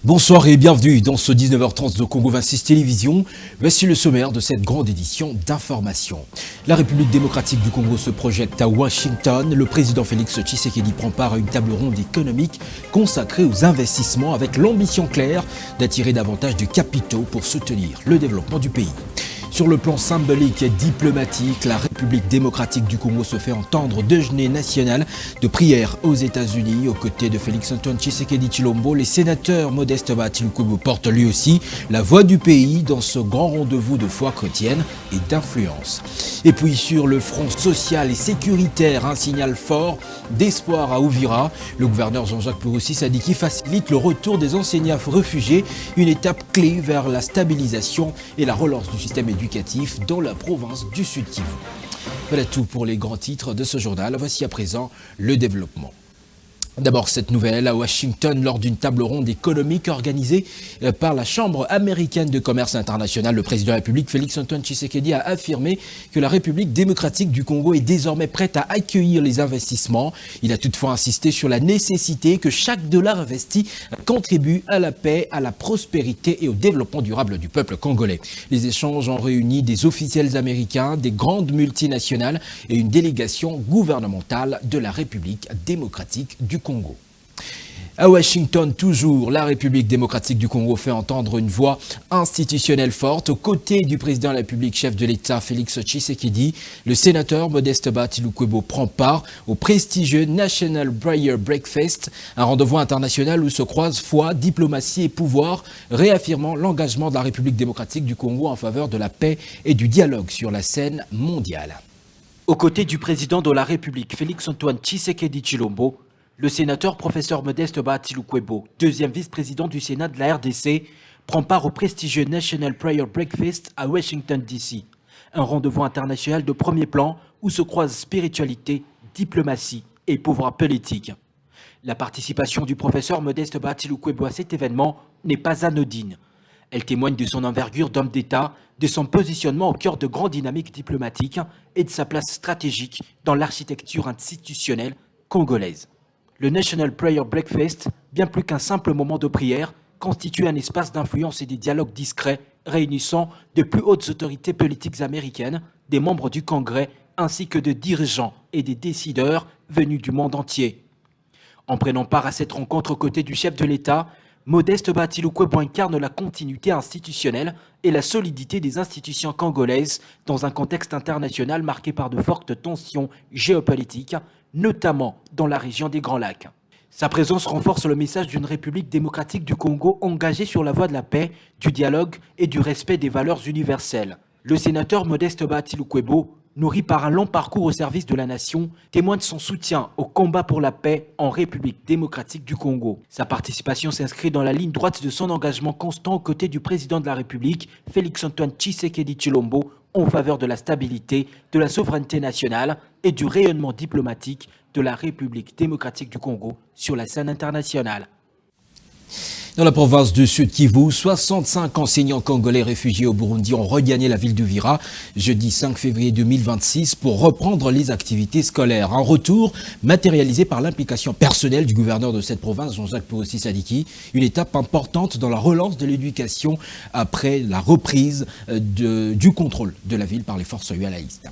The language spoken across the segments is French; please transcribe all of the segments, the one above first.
Bonsoir et bienvenue dans ce 19h30 de Congo 26 Télévision. Voici le sommaire de cette grande édition d'information. La République démocratique du Congo se projette à Washington. Le président Félix Tshisekedi prend part à une table ronde économique consacrée aux investissements avec l'ambition claire d'attirer davantage de capitaux pour soutenir le développement du pays. Sur le plan symbolique et diplomatique, la République démocratique du Congo se fait entendre déjeuner national de prière aux États-Unis. Aux côtés de Félix-Antoine Tshisekedi Tshilombo, les sénateurs Modeste Bacilukwebo portent lui aussi la voix du pays dans ce grand rendez-vous de foi chrétienne et d'influence. Et puis sur le front social et sécuritaire, un signal fort d'espoir à Uvira. Le gouverneur Jean-Jacques Purusi Sadiki facilite le retour des enseignants réfugiés, une étape clé vers la stabilisation et la relance du système éducatif dans la province du Sud Kivu. Voilà tout pour les grands titres de ce journal. Voici à présent le développement. D'abord, cette nouvelle à Washington, lors d'une table ronde économique organisée par la Chambre américaine de commerce international, le président de la République, Félix-Antoine Tshisekedi, a affirmé que la République démocratique du Congo est désormais prête à accueillir les investissements. Il a toutefois insisté sur la nécessité que chaque dollar investi contribue à la paix, à la prospérité et au développement durable du peuple congolais. Les échanges ont réuni des officiels américains, des grandes multinationales et une délégation gouvernementale de la République démocratique du Congo. À Washington, toujours, la République démocratique du Congo fait entendre une voix institutionnelle forte. Aux côtés du président de la République, chef de l'État, Félix Tshisekedi, le sénateur Modeste Bacilukwebo prend part au prestigieux National Prayer Breakfast, un rendez-vous international où se croisent foi, diplomatie et pouvoir, réaffirmant l'engagement de la République démocratique du Congo en faveur de la paix et du dialogue sur la scène mondiale. Aux côtés du président de la République, Félix-Antoine Tshisekedi Tshilombo, le sénateur professeur Modeste Bacilukwebo, deuxième vice-président du Sénat de la RDC, prend part au prestigieux National Prayer Breakfast à Washington DC, un rendez-vous international de premier plan où se croisent spiritualité, diplomatie et pouvoir politique. La participation du professeur Modeste Bacilukwebo à cet événement n'est pas anodine. Elle témoigne de son envergure d'homme d'État, de son positionnement au cœur de grandes dynamiques diplomatiques et de sa place stratégique dans l'architecture institutionnelle congolaise. Le National Prayer Breakfast, bien plus qu'un simple moment de prière, constitue un espace d'influence et de dialogue discret réunissant de plus hautes autorités politiques américaines, des membres du Congrès, ainsi que de dirigeants et des décideurs venus du monde entier. En prenant part à cette rencontre aux côtés du chef de l'État, Modeste Bacilukwebo incarne la continuité institutionnelle et la solidité des institutions congolaises dans un contexte international marqué par de fortes tensions géopolitiques, notamment dans la région des Grands Lacs. Sa présence renforce le message d'une République démocratique du Congo engagée sur la voie de la paix, du dialogue et du respect des valeurs universelles. Le sénateur Modeste Bacilukwebo, nourri par un long parcours au service de la nation, témoigne de son soutien au combat pour la paix en République démocratique du Congo. Sa participation s'inscrit dans la ligne droite de son engagement constant aux côtés du président de la République, Félix-Antoine Tshisekedi Tshilombo, en faveur de la stabilité, de la souveraineté nationale et du rayonnement diplomatique de la République démocratique du Congo sur la scène internationale. Dans la province du Sud Kivu, 65 enseignants congolais réfugiés au Burundi ont regagné la ville d'Uvira jeudi 5 février 2026 pour reprendre les activités scolaires. Un retour matérialisé par l'implication personnelle du gouverneur de cette province, Jean-Jacques Purusi Sadiki, une étape importante dans la relance de l'éducation après la reprise du contrôle de la ville par les forces ULAïstes.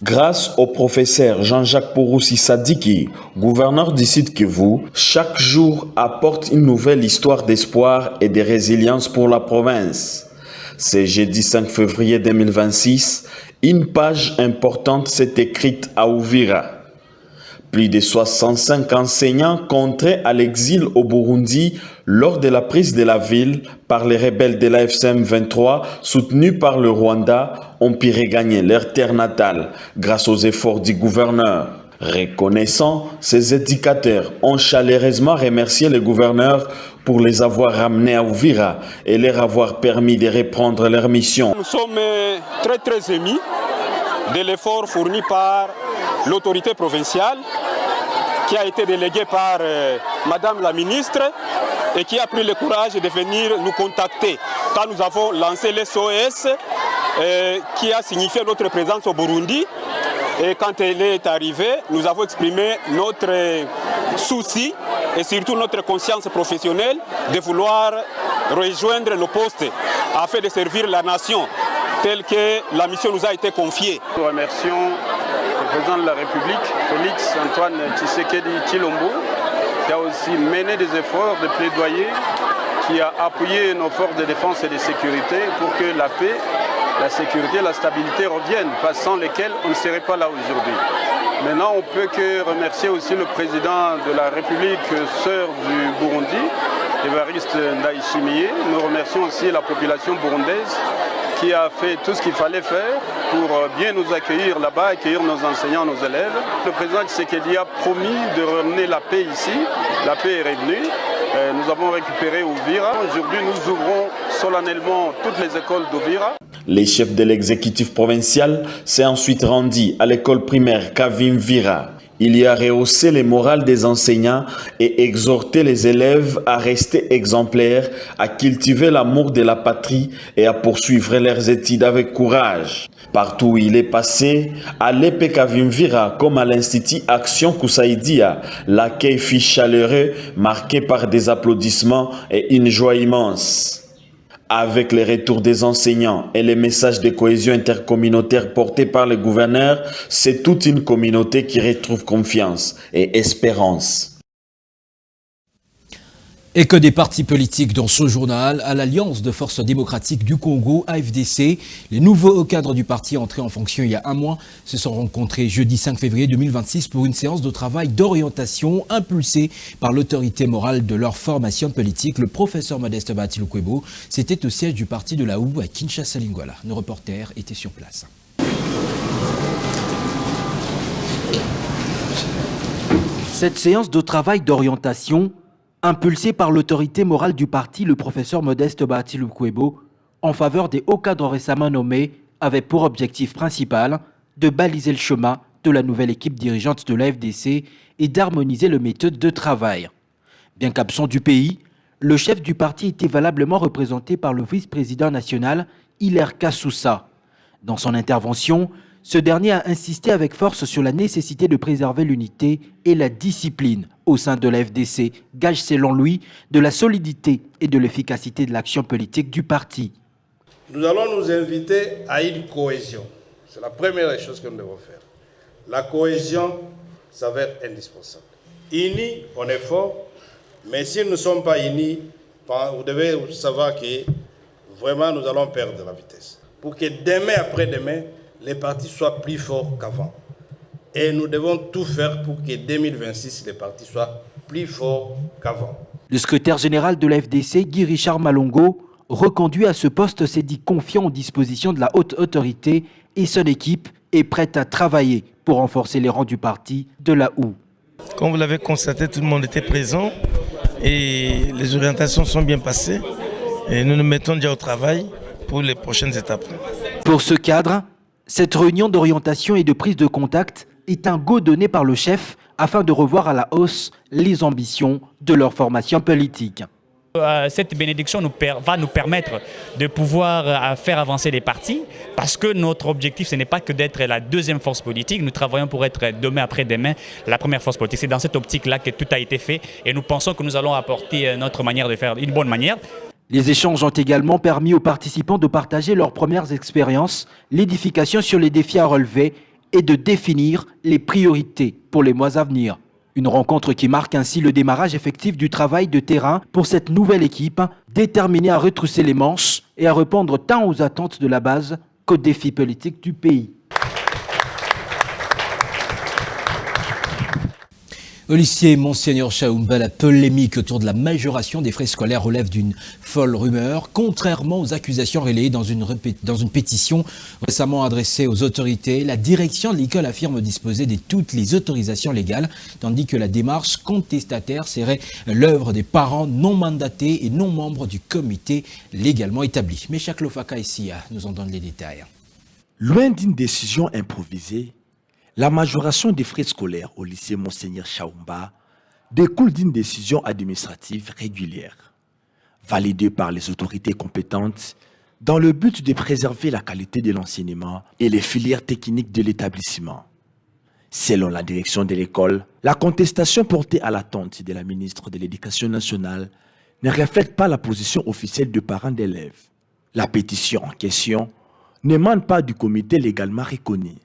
Grâce au professeur Jean-Jacques Purusi Sadiki, gouverneur du Sud Kivu, chaque jour apporte une nouvelle histoire d'espoir et de résilience pour la province. Ce jeudi 5 février 2026, une page importante s'est écrite à Uvira. Plus de 65 enseignants contraints à l'exil au Burundi lors de la prise de la ville par les rebelles de l'AFCM 23 soutenus par le Rwanda ont pu regagner leur terre natale grâce aux efforts du gouverneur. Reconnaissant, ces éducateurs ont chaleureusement remercié le gouverneur pour les avoir ramenés à Uvira et leur avoir permis de reprendre leur mission. Nous sommes très émus de l'effort fourni par l'autorité provinciale qui a été déléguée par Madame la ministre et qui a pris le courage de venir nous contacter quand nous avons lancé l'SOS qui a signifié notre présence au Burundi. Et quand elle est arrivée, nous avons exprimé notre souci et surtout notre conscience professionnelle de vouloir rejoindre le poste afin de servir la nation telle que la mission nous a été confiée. Nous remercions le président de la République, Félix Antoine Tshisekedi Tshilombo, qui a aussi mené des efforts de plaidoyer, qui a appuyé nos forces de défense et de sécurité pour que la paix, la sécurité, la stabilité reviennent, sans lesquelles on ne serait pas là aujourd'hui. Maintenant, on ne peut que remercier aussi le président de la République sœur du Burundi, Évariste Ndayishimiye. Nous remercions aussi la population burundaise qui a fait tout ce qu'il fallait faire pour bien nous accueillir là-bas, accueillir nos enseignants, nos élèves. Le président Tshisekedi a promis de ramener la paix ici. La paix est revenue. Nous avons récupéré Uvira. Aujourd'hui, nous ouvrons solennellement toutes les écoles d'Uvira. Les chefs de l'exécutif provincial s'est ensuite rendu à l'école primaire Kavimvira. Il y a rehaussé les morales des enseignants et exhorté les élèves à rester exemplaires, à cultiver l'amour de la patrie et à poursuivre leurs études avec courage. Partout où il est passé, à l'EP Kavimvira comme à l'Institut Action Koussaïdia, l'accueil fut chaleureux, marqué par des applaudissements et une joie immense. Avec les retours des enseignants et les messages de cohésion intercommunautaire portés par le gouverneur, c'est toute une communauté qui retrouve confiance et espérance. Et que des partis politiques dans ce journal, à l'Alliance de forces démocratiques du Congo, AFDC, les nouveaux cadres du parti entrés en fonction il y a un mois se sont rencontrés jeudi 5 février 2026 pour une séance de travail d'orientation impulsée par l'autorité morale de leur formation politique. Le professeur Modeste Bahati-Lukwebo, c'était au siège du parti de la OU à Kinshasa-Lingwala. Nos reporters étaient sur place. Cette séance de travail d'orientation impulsé par l'autorité morale du parti, le professeur Modeste Bahati-Lukwebo, en faveur des hauts cadres récemment nommés, avait pour objectif principal de baliser le chemin de la nouvelle équipe dirigeante de l'AFDC et d'harmoniser les méthodes de travail. Bien qu'absent du pays, le chef du parti était valablement représenté par le vice-président national Hilaire Kassoussa. Dans son intervention, ce dernier a insisté avec force sur la nécessité de préserver l'unité et la discipline au sein de la FDC, gage selon lui de la solidité et de l'efficacité de l'action politique du parti. Nous allons nous inviter à une cohésion. C'est la première des choses que nous devons faire. La cohésion s'avère indispensable. Unis, on est fort, mais si nous ne sommes pas unis, vous devez savoir que vraiment nous allons perdre de la vitesse. Pour que demain après-demain, les partis soient plus forts qu'avant. Et nous devons tout faire pour que 2026, les partis soient plus forts qu'avant. Le secrétaire général de la FDC, Guy Richard Malongo, reconduit à ce poste, s'est dit confiant aux dispositions de la haute autorité et son équipe est prête à travailler pour renforcer les rangs du parti de la OU. Comme vous l'avez constaté, tout le monde était présent et les orientations sont bien passées. Et nous nous mettons déjà au travail pour les prochaines étapes. Pour ce cadre, cette réunion d'orientation et de prise de contact est un go donné par le chef afin de revoir à la hausse les ambitions de leur formation politique. Cette bénédiction va nous permettre de pouvoir faire avancer les partis parce que notre objectif, ce n'est pas que d'être la deuxième force politique. Nous travaillons pour être demain après-demain la première force politique. C'est dans cette optique-là que tout a été fait et nous pensons que nous allons apporter notre manière de faire, une bonne manière. Les échanges ont également permis aux participants de partager leurs premières expériences, l'édification sur les défis à relever et de définir les priorités pour les mois à venir. Une rencontre qui marque ainsi le démarrage effectif du travail de terrain pour cette nouvelle équipe, déterminée à retrousser les manches et à répondre tant aux attentes de la base qu'aux défis politiques du pays. Au lycée Monseigneur Chaoumba, la polémique autour de la majoration des frais scolaires relève d'une folle rumeur, contrairement aux accusations relayées dans une pétition récemment adressée aux autorités. La direction de l'école affirme disposer de toutes les autorisations légales, tandis que la démarche contestataire serait l'œuvre des parents non mandatés et non membres du comité légalement établi. Mais Chak Lofaka ici nous en donne les détails. Loin d'une décision improvisée, la majoration des frais scolaires au lycée Monseigneur Chaoumba découle d'une décision administrative régulière, validée par les autorités compétentes dans le but de préserver la qualité de l'enseignement et les filières techniques de l'établissement. Selon la direction de l'école, la contestation portée à l'attente de la ministre de l'Éducation nationale ne reflète pas la position officielle de parents d'élèves. La pétition en question n'émane pas du comité légalement reconnu,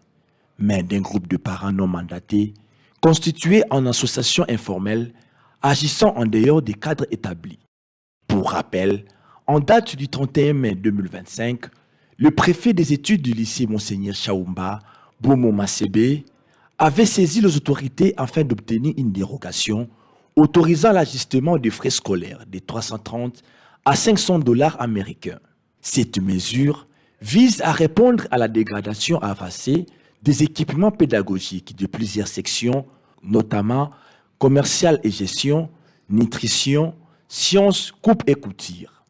mais d'un groupe de parents non mandatés constitué en association informelle agissant en dehors des cadres établis. Pour rappel, en date du 31 mai 2025, le préfet des études du lycée Monseigneur Chaoumba, Bomo Masebe, avait saisi les autorités afin d'obtenir une dérogation autorisant l'ajustement des frais scolaires de 330 à 500 $ américains. Cette mesure vise à répondre à la dégradation avancée des équipements pédagogiques de plusieurs sections, notamment commercial et gestion, nutrition, sciences, coupe et couture.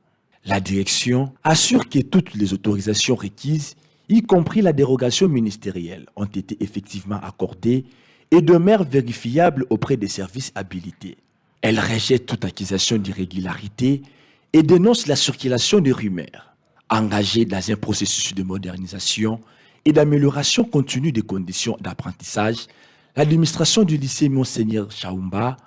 La direction assure que toutes les autorisations requises, y compris la dérogation ministérielle, ont été effectivement accordées et demeurent vérifiables auprès des services habilités. Elle rejette toute accusation d'irrégularité et dénonce la circulation de rumeurs. Engagée dans un processus de modernisation et d'amélioration continue des conditions d'apprentissage, l'administration du lycée Monseigneur Chaoumba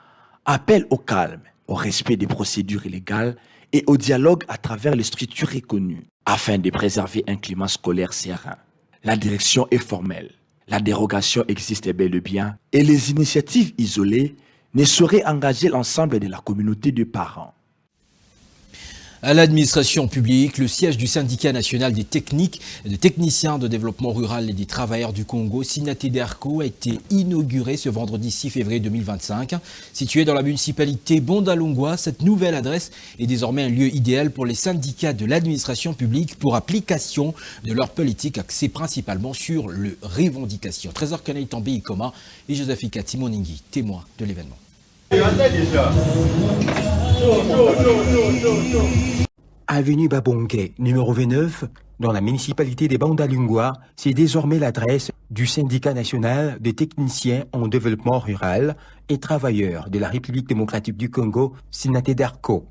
appelle au calme, au respect des procédures légales et au dialogue à travers les structures reconnues, afin de préserver un climat scolaire serein. La direction est formelle. La dérogation existe bel et bien et les initiatives isolées ne sauraient engager l'ensemble de la communauté de parents. À l'administration publique, le siège du syndicat national des techniciens de développement rural et des travailleurs du Congo, SINATEDERCO, a été inauguré ce vendredi 6 février 2025. Situé dans la municipalité Bondalungwa, cette nouvelle adresse est désormais un lieu idéal pour les syndicats de l'administration publique pour application de leur politique axée principalement sur les revendications. Trésor Kanei Tambi Ikoma et Josephine Timoningi, témoins de l'événement. Avenue Babongue, numéro 29, dans la municipalité de Bondalungwa, c'est désormais l'adresse du syndicat national des techniciens en développement rural et travailleurs de la République démocratique du Congo, SINATEDERCO.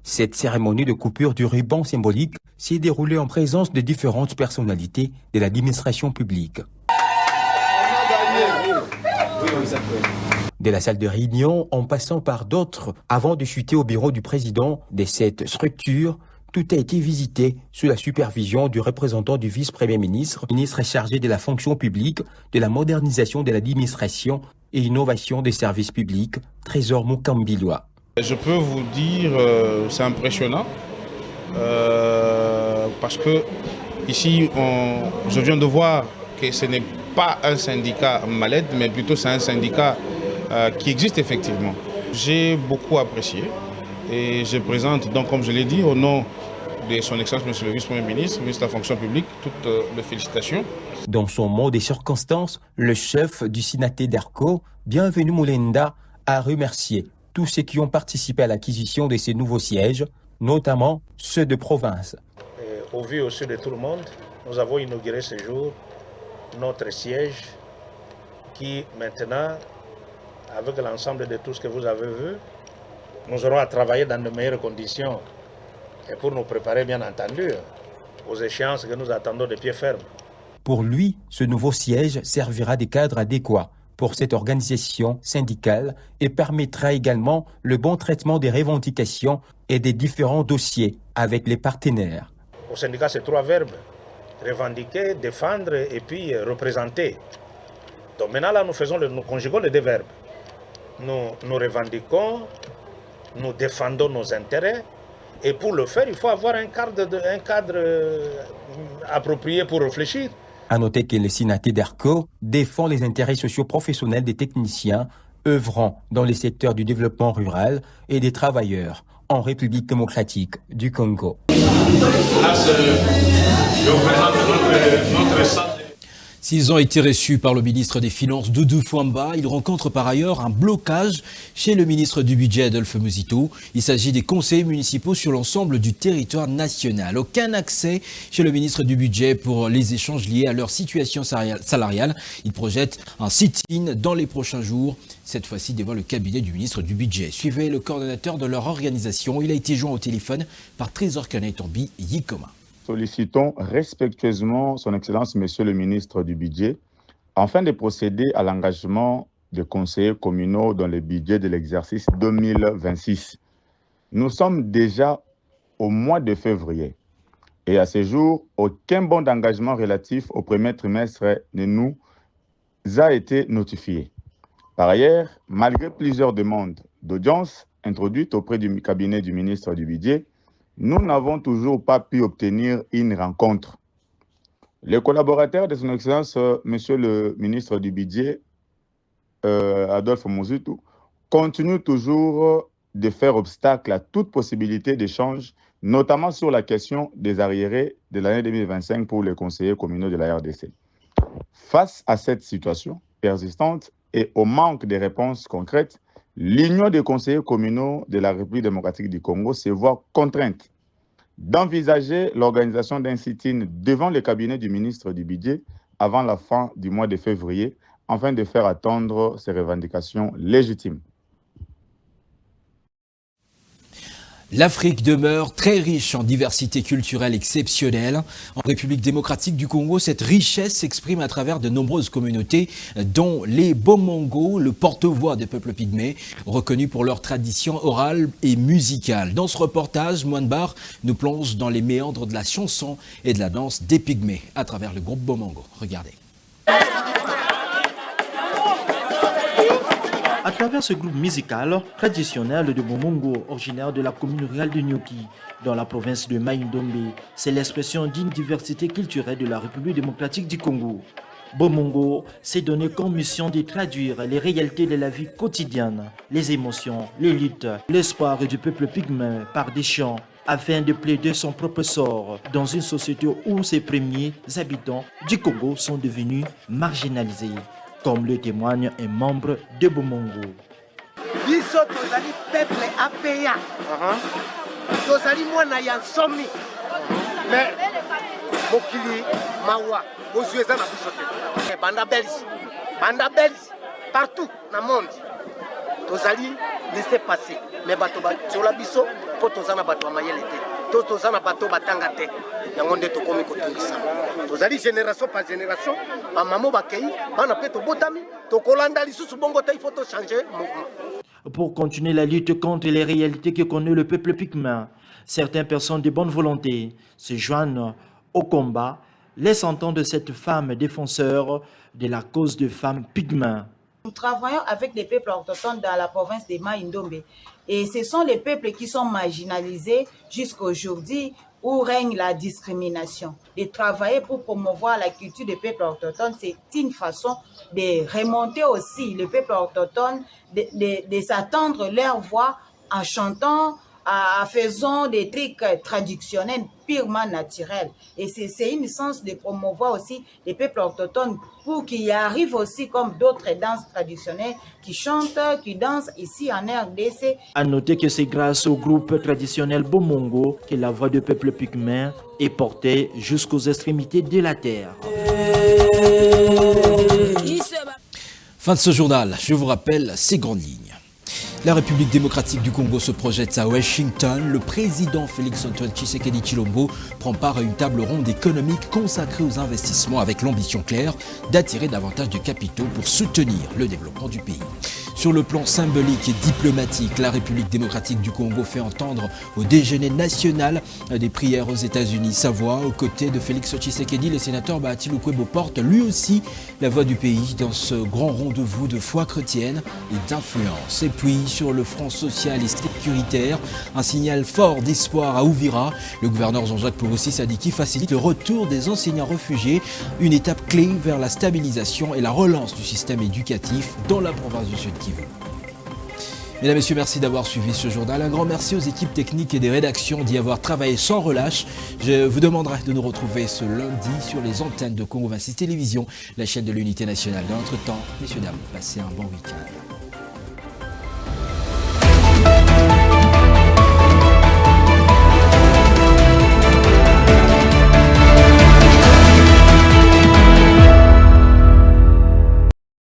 Cette cérémonie de coupure du ruban symbolique s'est déroulée en présence de différentes personnalités de l'administration publique. De la salle de réunion en passant par d'autres, avant de chuter au bureau du président de cette structure, tout a été visité sous la supervision du représentant du vice-premier ministre, ministre chargé de la fonction publique, de la modernisation de l'administration et innovation des services publics, Trésor Mukambilwa. Je peux vous dire, c'est impressionnant, parce que ici, je viens de voir que ce n'est pas un syndicat mal-aide, mais plutôt c'est un syndicat qui existe effectivement. J'ai beaucoup apprécié et je présente donc, comme je l'ai dit, au nom de son Excellence Monsieur le Vice-Premier ministre, ministre de la Fonction publique, toutes les félicitations. Dans son mot des circonstances, le chef du SINATEDERCO, Bienvenu Moulenda, a remercié tous ceux qui ont participé à l'acquisition de ces nouveaux sièges, notamment ceux de province. Au vu aussi de tout le monde, nous avons inauguré ce jour notre siège qui maintenant, avec l'ensemble de tout ce que vous avez vu, nous aurons à travailler dans de meilleures conditions et pour nous préparer bien entendu aux échéances que nous attendons de pied ferme. Pour lui, ce nouveau siège servira de cadre adéquat pour cette organisation syndicale et permettra également le bon traitement des revendications et des différents dossiers avec les partenaires. Au syndicat, c'est 3 verbes: revendiquer, défendre et puis représenter. Donc maintenant, là, nous conjuguons les 2 verbes. Nous revendiquons, nous défendons nos intérêts. Et pour le faire, il faut avoir un cadre approprié pour réfléchir. À noter que le SINATEDERCO défend les intérêts socio-professionnels des techniciens œuvrant dans les secteurs du développement rural et des travailleurs en République démocratique du Congo. S'ils ont été reçus par le ministre des Finances, Doudou Fouamba, ils rencontrent par ailleurs un blocage chez le ministre du Budget, Adolphe Muzito. Il s'agit des conseillers municipaux sur l'ensemble du territoire national. Aucun accès chez le ministre du Budget pour les échanges liés à leur situation salariale. Ils projettent un sit-in dans les prochains jours, cette fois-ci devant le cabinet du ministre du Budget. Suivez le coordonnateur de leur organisation. Il a été joint au téléphone par Trésor Kanei Tambi Ikoma. Sollicitons respectueusement son Excellence, Monsieur le ministre du Budget, afin de procéder à l'engagement des conseillers communaux dans le budget de l'exercice 2026. Nous sommes déjà au mois de février et à ce jour, aucun bon d'engagement relatif au premier trimestre ne nous a été notifié. Par ailleurs, malgré plusieurs demandes d'audience introduites auprès du cabinet du ministre du Budget, nous n'avons toujours pas pu obtenir une rencontre. Les collaborateurs de son Excellence, Monsieur le ministre du Budget, Adolphe Mouzutu, continuent toujours de faire obstacle à toute possibilité d'échange, notamment sur la question des arriérés de l'année 2025 pour les conseillers communaux de la RDC. Face à cette situation persistante et au manque de réponses concrètes, l'Union des conseillers communaux de la République démocratique du Congo se voit contrainte d'envisager l'organisation d'un sit-in devant le cabinet du ministre du Budget avant la fin du mois de février, afin de faire attendre ces revendications légitimes. L'Afrique demeure très riche en diversité culturelle exceptionnelle. En République démocratique du Congo, cette richesse s'exprime à travers de nombreuses communautés, dont les Bomongo, le porte-voix des peuples pygmées, reconnus pour leur tradition orale et musicale. Dans ce reportage, Moinbar nous plonge dans les méandres de la chanson et de la danse des pygmées à travers le groupe Bomongo. Regardez. À travers ce groupe musical traditionnel de Bomongo, originaire de la commune rurale de Nyoki, dans la province de Mai-Ndombe, c'est l'expression d'une diversité culturelle de la République démocratique du Congo. Bomongo s'est donné comme mission de traduire les réalités de la vie quotidienne, les émotions, les luttes, l'espoir du peuple pygmée par des chants, afin de plaider son propre sort dans une société où ses premiers habitants du Congo sont devenus marginalisés, comme le témoigne un membre de Bomongo. Biso tozali peuple apeya. Tozali mwana ya nsomi. Mais mokili mawa ozueza na biso te. Banda Belge partout na monde. Tozali laisser passer. Mais bato ba tiola biso po tozana bato mayele te. Tozana bato batanga te. Yango nde tokomi kotungisa. Tozali génération par génération, ba mamo bakei, bana pe to botami, to kolanda lisusu bongo ta il faut changer mouvement. Pour continuer la lutte contre les réalités que connaît le peuple pygmée, certaines personnes de bonne volonté se joignent au combat, laissant entendre cette femme défenseur de la cause des femmes pygmées. Nous travaillons avec les peuples autochtones dans la province de Mai-Ndombe et ce sont les peuples qui sont marginalisés jusqu'à aujourd'hui où règne la discrimination. De travailler pour promouvoir la culture des peuples autochtones, c'est une façon de remonter aussi le peuple autochtone, de s'attendre leur voix en chantant, en faisant des trucs traditionnels purement naturels. Et c'est une sens de promouvoir aussi les peuples autochtones pour qu'ils arrivent aussi comme d'autres danses traditionnelles qui chantent, qui dansent ici en RDC. À noter que c'est grâce au groupe traditionnel Bomongo que la voix du peuple pygmée est portée jusqu'aux extrémités de la terre. Fin de ce journal, je vous rappelle ces grandes lignes. La République démocratique du Congo se projette à Washington. Le président Félix-Antoine Tshisekedi Tshilombo prend part à une table ronde économique consacrée aux investissements avec l'ambition claire d'attirer davantage de capitaux pour soutenir le développement du pays. Sur le plan symbolique et diplomatique, la République démocratique du Congo fait entendre au déjeuner national des prières aux États-Unis sa voix. Aux côtés de Félix Tshisekedi, le sénateur Bahati Lukwebo porte lui aussi la voix du pays dans ce grand rendez-vous de foi chrétienne et d'influence. Et puis, sur le front social et sécuritaire, un signal fort d'espoir à Ouvira. Le gouverneur Jean-Jacques Poroussi Sadiki facilite le retour des enseignants réfugiés, une étape clé vers la stabilisation et la relance du système éducatif dans la province du Sud-Kivu. Mesdames, Messieurs, merci d'avoir suivi ce journal. Un grand merci aux équipes techniques et des rédactions d'y avoir travaillé sans relâche. Je vous demanderai de nous retrouver ce lundi sur les antennes de Congo 26 Télévision, la chaîne de l'unité nationale. Dans notre temps, messieurs, dames, passez un bon week-end.